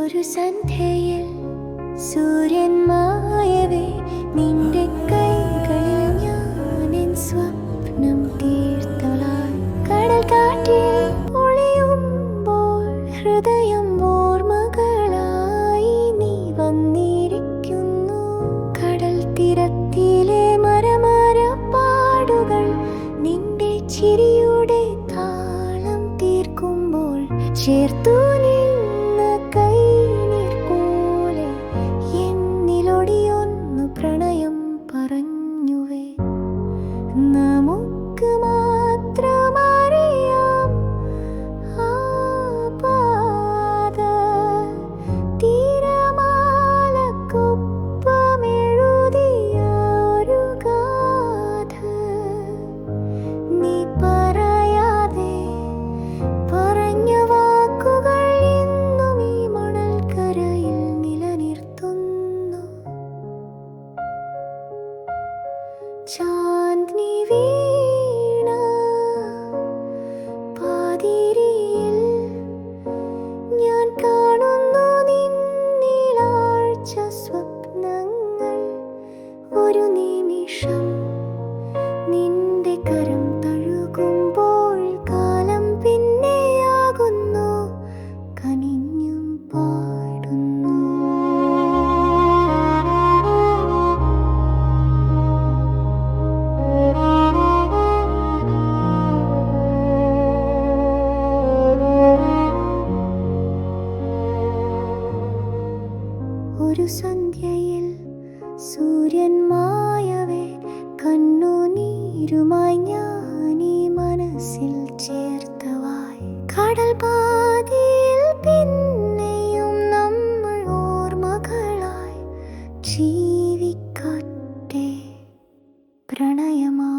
ഒരു സന്ധ്യയിൽ സൂര്യൻ മായവേ നിന്റെ കൈകളിൽ ഞാനെൻ സ്വപ്നം തീർത്തലായി കടൽ കാറ്റിൽ ഒളിയുമ്പോൾ ഹൃദയം ഓർമ്മകളായി നീ വന്നിരിക്കുന്നു. കടൽ തീരത്തിലെ മരമരപ്പാടുകൾ നിന്റെ ചിരിയുടെ താളം തീർക്കുമ്പോൾ ചേർത്തു നിന്ന കൈനീർ പോലെ എന്നിലൊടിയൊന്നു പ്രണയം പറഞ്ഞുവേ. നമുക്ക് മാത്രമറിയാം ആ പാത തിരമാലക്കൊപ്പമെഴുതിയ ഒരു ഗാഥ. നീ പറയാതെ പറഞ്ഞ വാക്കുകൾ ഇന്നും ഈ മണൽക്കരയിൽ നിലനിർത്തുന്നു. ചാന്ദ്നി വീണ പാതിരിയിൽ ഞാൻ കാണുന്നു നിന്നിലാഴ്ച സ്വപ്നങ്ങൾ. ഒരു നിമിഷം നിന്റെ കരം തഴുകുമ്പോൾ കാലം പിന്നെയാകുന്നു കനിഞ്ഞും പാടുന്നു. ഒരു സന്ധ്യയിൽ സൂര്യൻ മായവേ കണ്ണുനീരുമായി ഞാനീ മനസ്സിൽ ചേർത്തവായി. കടൽ പാതിയിൽ പിന്നെയും നമ്മൾ ഓർമ്മകളായി ജീവിക്കട്ടെ പ്രണയമായി.